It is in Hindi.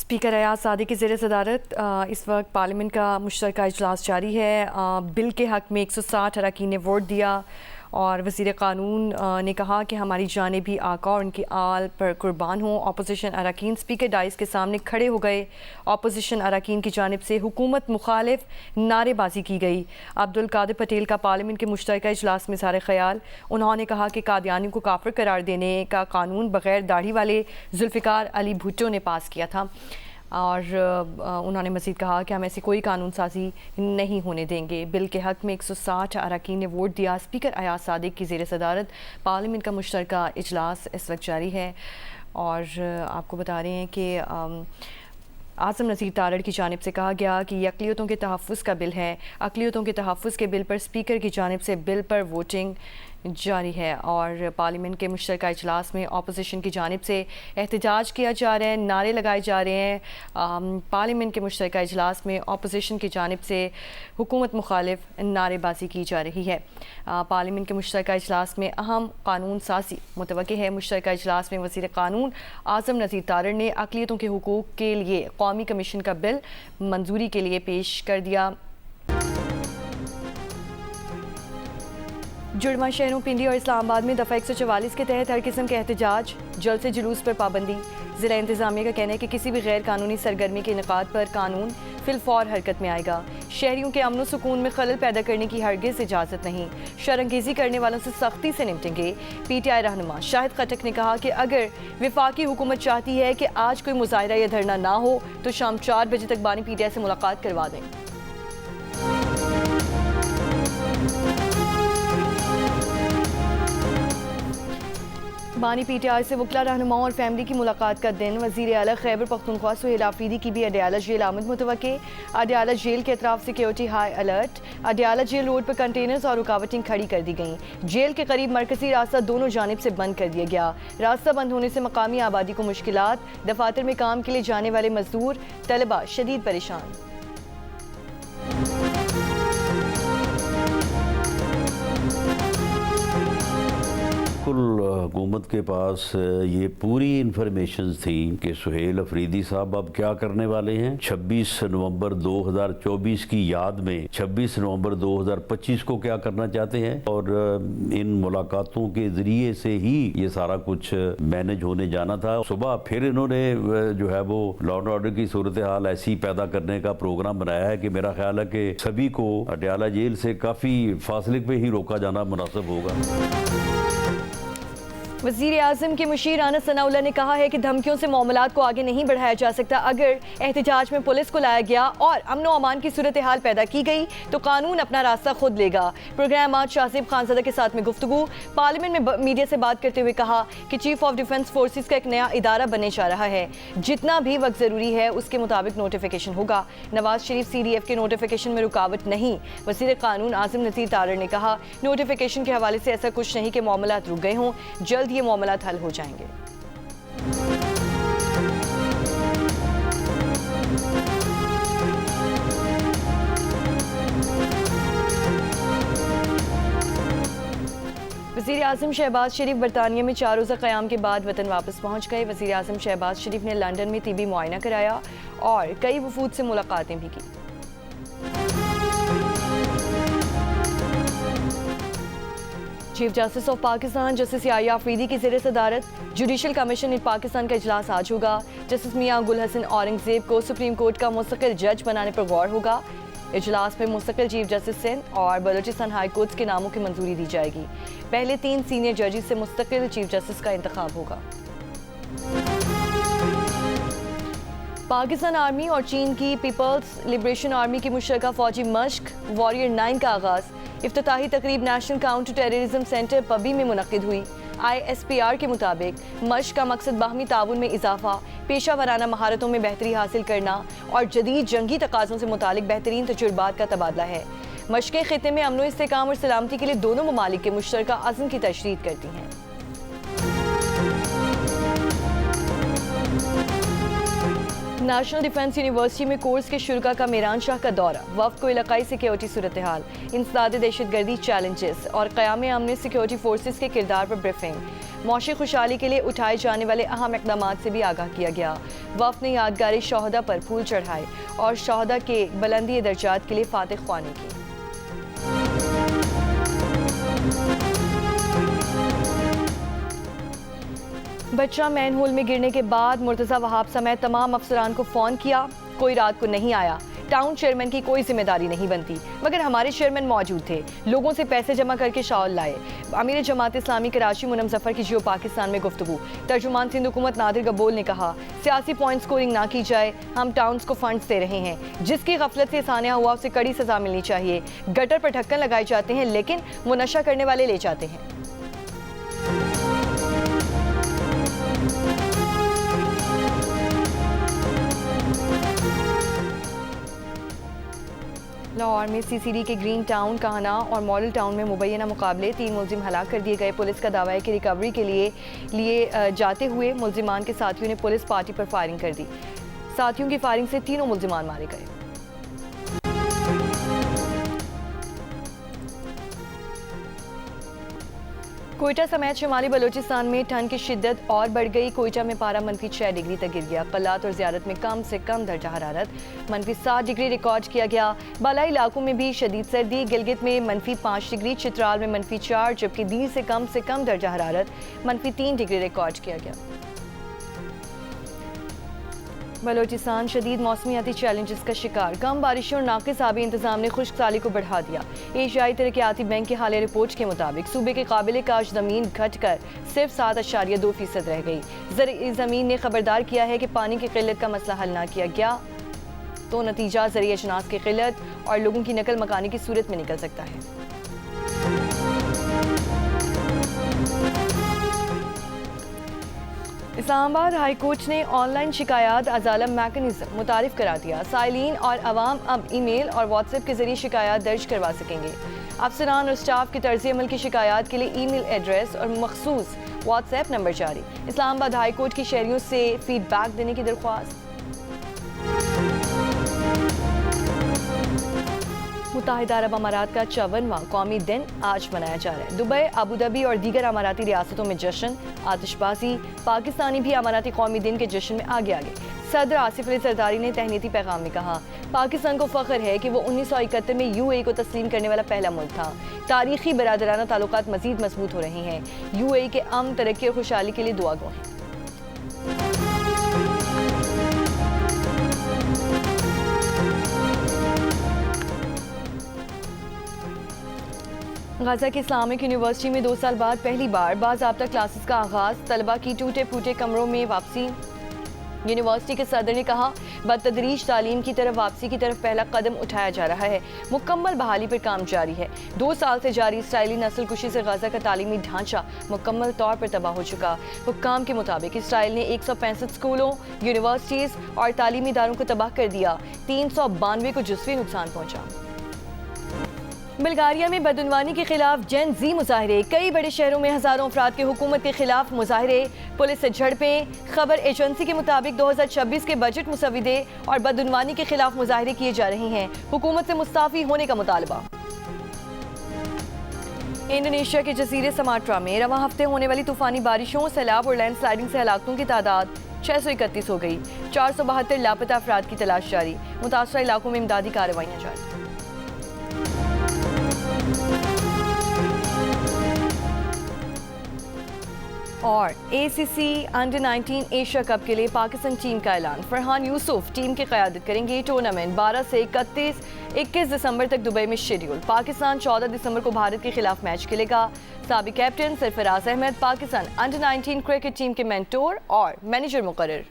स्पीकर अयाज सादी की ज़ेर सदारत इस वक्त पार्लियामेंट का मुश्तरका इजलास जारी है। बिल के हक़ में 160 अरकान ने वोट दिया और वज़ीर क़ानून ने कहा कि हमारी जानें भी आका और उनकी आल पर कुर्बान हों। अपोजिशन अरकान स्पीकर डाइस के सामने खड़े हो गए। अपोजिशन अरकान की जानिब से हुकूमत मुखालिफ नारेबाजी की गई। अब्दुल कादिर पटेल का पार्लियामेंट के मुश्तरका इजलास में इज़हार ख़याल। उन्होंने कहा कि कादियानियों को काफिर करार देने का कानून बग़ैर दाढ़ी वाले जुल्फ़िकार अली भुट्टो ने पास किया था और उन्होंने मज़ीद कहा कि हम ऐसी कोई कानून साजी नहीं होने देंगे। बिल के हक़ में 160 अरकान ने वोट दिया। स्पीकर अयाज सादिक की ज़ेर सदारत पार्लियामेंट का मुश्तरका इजलास इस वक्त जारी है और आपको बता रहे हैं कि आज़म नज़ीर तारड़ की जानिब से कहा गया कि ये अक़लियतों के तहफ़्फ़ुज़ का बिल है। अक़लियतों के तहफ़्फ़ुज़ के बिल पर स्पीकर की जानिब से बिल पर वोटिंग जारी है और पार्लियामेंट के मुश्तरका इजलास में अपोजिशन की जानिब से एहतजाज किया जा रहा है, नारे लगाए जा रहे हैं। पार्लियामेंट के मुश्तरका इजलास में अपोजिशन की जानिब से हुकूमत मुखालिफ नारेबाजी की जा रही है। पार्लियामेंट के मुश्तरका इजलास में अहम कानून साजी मुतवक्किल है। मुश्तरका इजलास में वज़ीर क़ानून आज़म नज़ीर तारड़ ने अक़लियतों के हुकूक़ के लिए कौमी कमीशन का बिल मंजूरी के लिए पेश कर दिया। जुड़वा शहरों पिंडी और इस्लामाबाद में दफ़ा 144 के तहत हर किस्म के एहतजाज, जल्द से जुलूस पर पाबंदी। ज़िला इंतज़ामिया का कहना है कि किसी भी गैर कानूनी सरगर्मी के इनेकाद पर कानून फिलफौर हरकत में आएगा। शहरियों के अमन व सुकून में खलल पैदा करने की हरगिज़ इजाज़त नहीं। शरंगेज़ी करने वालों से सख्ती से निपटेंगे। PTI रहनुमा शाहिद खटक ने कहा कि अगर विफाकी हुकूमत चाहती है कि आज कोई मुजाहिरा या धरना ना हो तो शाम 4 बजे तक बानी PTI से मुलाकात करवा दें। बानी PTI से वकला रहनुमाओं और फैमिली की मुलाकात का दिन। वज़ीर आला खैबर पख्तूनख्वा सुहेल आफरीदी की भी अडयाला जेल आमद मुतवक्के। अडयाला जेल के अतराफ security high alert. Adiala jail road पर कंटेनर्स और रुकावटें खड़ी कर दी गईं। जेल के करीब मरकजी रास्ता दोनों जानिब से बंद कर दिया गया। रास्ता बंद होने से मकामी आबादी को मुश्किलात। दफातर में काम के लिए जाने वाले मजदूर तलबा शदीद परेशान। हुकूमत के पास ये पूरी इंफॉर्मेशन थी कि सुहेल अफरीदी साहब अब क्या करने वाले हैं। 26 नवंबर 2024 की याद में 26 नवंबर 2025 को क्या करना चाहते हैं और इन मुलाकातों के ज़रिए से ही ये सारा कुछ मैनेज होने जाना था। सुबह फिर इन्होंने जो है वो लॉ एंड ऑर्डर की सूरत हाल ऐसी पैदा करने का प्रोग्राम बनाया है कि मेरा ख्याल है कि सभी को अडयाला जेल से काफ़ी फासले पे ही रोका जाना मुनासिब होगा। वज़ीर आज़म के मुशीर आना सनाउल्लाह ने कहा है कि धमकियों से मामलात को आगे नहीं बढ़ाया जा सकता। अगर एहतजाज में पुलिस को लाया गया और अमन व अमान की सूरत हाल पैदा की गई तो कानून अपना रास्ता खुद लेगा। प्रोग्राम आज शाहज़ेब खानज़ादा के साथ में गुफ्तगू। पार्लियामेंट में मीडिया से बात करते हुए कहा कि चीफ ऑफ डिफेंस फोर्सेस का एक नया इदारा बनने जा रहा है। जितना भी वक्त ज़रूरी है उसके मुताबिक नोटिफिकेशन होगा। नवाज शरीफ CDF के नोटिफिकेशन में रुकावट नहीं। वज़ीर क़ानून आज़म नज़ीर तारड़ ने कहा नोटिफिकेशन के हवाले से ऐसा कुछ नहीं कि मामलात रुक गए हों, जल्द ये मामलात हल हो जाएंगे। वज़ीर आज़म शहबाज शरीफ बरतानिया में 4 रोज़ा क़याम के बाद वतन वापस पहुँच गए। वज़ीर आज़म शहबाज शरीफ ने लंदन में तिबी मुआयना कराया और कई वफूद से मुलाकातें भी की। Chief justice of Pakistan justice Yahya Afridi की ज़ेर सदारत जुडिशल कमीशन इन पाकिस्तान का इजलास आज होगा। जस्टिस मियां गुल हसन औरंगज़ेब को सुप्रीम कोर्ट का मुस्तकिल जज बनाने पर गौर होगा। इजलास में मुस्तकिल चीफ जस्टिस सिंध और बलोचिस्तान हाई कोर्ट्स के नामों की मंजूरी दी जाएगी। पहले 3 सीनियर जजेस से मुस्तकिल चीफ जस्टिस का इंतखाब होगा। पाकिस्तान आर्मी और चीन की पीपल्स लिबरेशन आर्मी की मुश्तरका फौजी मश्क वॉरियर 9 का आगाज़। इफ्तिताही तकरीब नेशनल काउंटर टेररिज्म सेंटर पबी में मुनक्किद हुई। ISPR के मुताबिक मश्क का मकसद बाहमी ताउन में इजाफा, पेशा वराना महारतों में बेहतरी हासिल करना और जदीद जंगी तकाज़ों से मुतालिक बेहतरीन तजुर्बात का तबादला है। मश्क़ें ख़ित्ते में अमन व इस्तेहकाम और सलामती के लिए दोनों ममालिक के मुश्तरका अज़्म की तशरीह करती हैं। नेशनल डिफेंस यूनिवर्सिटी में कोर्स के शुरा का मीरान शाह का दौरा, वफ्द को इलाकाई सिक्योरिटी सूरत हाल, इंसदाद दहशतगर्दी चैलेंजेस और क़याम अमन सिक्योरिटी फोर्सेस के किरदार पर ब्रीफिंग। मौशी खुशहाली के लिए उठाए जाने वाले अहम इक़दाम से भी आगाह किया गया। वफ्द ने यादगारी शहदा पर फूल चढ़ाए और शहदा के बुलंदी दर्जात के लिए फातिह ख्वानी की। बच्चा मैनहोल में गिरने के बाद मुर्तज़ा वहाब समेत तमाम अफसरान को फ़ोन किया, कोई रात को नहीं आया। टाउन चेयरमैन की कोई जिम्मेदारी नहीं बनती, मगर हमारे चेयरमैन मौजूद थे, लोगों से पैसे जमा करके शाल लाए। अमीर जमात इस्लामी कराची मुनम जफर की जियो पाकिस्तान में गुफ्तगू। तर्जुमान सिंध हुकूमत नादिर गबोल ने कहा, सियासी पॉइंट स्कोरिंग ना की जाए, हम टाउन्स को फंड्स दे रहे हैं, जिसकी गफलत से सानिया हुआ उसे कड़ी सजा मिलनी चाहिए। गटर पर ढक्कन लगाए जाते हैं, लेकिन वो नशा करने वाले ले जाते हैं। लाहौर में सीसीडी के ग्रीन टाउन, काहना और मॉडल टाउन में मुबैना मुकाबले, 3 मुलजिम हलाक कर दिए गए। पुलिस का दावा है कि रिकवरी के लिए जाते हुए मुलजिमान के साथियों ने पुलिस पार्टी पर फायरिंग कर दी। साथियों की फायरिंग से तीनों मुलजिमान मारे गए। कोयटा समेत शुमाली बलोचिस्तान में ठंड की शिद्दत और बढ़ गई। कोयटा में पारा -6 डिग्री तक गिर गया। कल्लात और ज़ियारत में कम से कम दर्जा हरारत -7 डिग्री रिकॉर्ड किया गया। बालाई इलाकों में भी शदीद सर्दी। गिलगित में -5 डिग्री, चित्राल में -4, जबकि दीर से कम दर्जा हरारत -3 डिग्री रिकॉर्ड किया गया। बलोचिस्तान शदीद मौसमियाती चैलेंजेस का शिकार। कम बारिशों और नाकिस आबी इंतजाम ने खुश्क साली को बढ़ा दिया। एशियाई तरक्याती बैंक की हालिया रिपोर्ट के मुताबिक सूबे के काबिल काश ज़मीन घटकर सिर्फ 7.2% रह गई। ज़रिए ज़मीन ने खबरदार किया है कि पानी की किल्लत का मसला हल ना किया गया तो नतीजा ज़रिए अजनास की किल्लत और लोगों की नकल मकानी की सूरत में निकल सकता है। इस्लामाबाद हाई कोर्ट ने ऑनलाइन शिकायत अजालम मैकेनिज्म मुतारिफ करा दिया। साइलिन और अवाम अब ईमेल और व्हाट्सएप के जरिए शिकायत दर्ज करवा सकेंगे। अफसरान और स्टाफ की तर्ज अमल की शिकायत के लिए ईमेल एड्रेस और मखसूस व्हाट्सएप नंबर जारी। इस्लामाबाद हाई कोर्ट की शहरियों से फीडबैक देने की दरख्वास्त। मुत्तहिदा अरब अमारात का 54वां कौमी दिन आज मनाया जा रहा है। दुबई, अबूधाबी और दीगर अमाराती रियासतों में जश्न, आतिशबाजी। पाकिस्तानी भी अमाराती कौमी दिन के जश्न में आगे। सदर आसिफ अली जरदारी ने तहनीती पैगाम में कहा, पाकिस्तान को फ़ख्र है कि वो 1971 में UAE को तस्लीम करने वाला पहला मुल्क था। तारीखी बरादराना ताल्लुकात मज़ीद मजबूत हो रहे हैं। UAE के अमन, तरक्की और खुशहाली के लिए दुआ गो हैं। गाज़ा की इस्लामिक यूनिवर्सिटी में 2 साल बाद पहली बार बाज़ाब्ता क्लासेस का आगाज़। तलबा की टूटे फूटे कमरों में वापसी। यूनिवर्सिटी के सदर ने कहा, बतदरीज तालीम की तरफ वापसी की तरफ पहला कदम उठाया जा रहा है। मुकम्मल बहाली पर काम जारी है। 2 साल से जारी इसराइली नस्लकुशी से गाज़ा का तालीमी ढांचा मुकम्मल तौर पर तबाह हो चुका। हुक्काम के मुताबिक इसराइल ने 165 स्कूलों, यूनिवर्सिटीज़ और तालीमी इदारों को तबाह कर दिया। 392 को जुज़वी नुकसान पहुँचा। बुल्गारिया में बदउनवानी के खिलाफ जेन जी मुजाहरे। कई बड़े शहरों में हजारों अफराद के हुकूमत के खिलाफ मुजाहरे, पुलिस से झड़पें। खबर एजेंसी के मुताबिक 2026 के बजट मुसविदे और बदउनवानी के खिलाफ मुजाहरे किए जा रहे हैं। हुकूमत से मुस्ताफी होने का मुतालबा। इंडोनेशिया के जजीरे समाट्रा में रवां हफ्ते होने वाली तूफानी बारिशों, सैलाब और लैंडस्लाइडिंग से हलाकतों की तादाद 631 हो गई। 472 लापता अफराद की तलाश जारी। मुतासरा इलाकों में इमदादी कार्रवाइयाँ जारी। और ACC अंडर-19 एशिया कप के लिए पाकिस्तान टीम का ऐलान। फरहान यूसुफ टीम की क़यादत करेंगे। टूर्नामेंट 12 से 21 दिसंबर तक दुबई में शेड्यूल। पाकिस्तान 14 दिसंबर को भारत के खिलाफ मैच खेलेगा। साबिक captain Sarfaraz Ahmed Pakistan under nineteen cricket team के मेंटोर और मैनेजर मुकर्रर।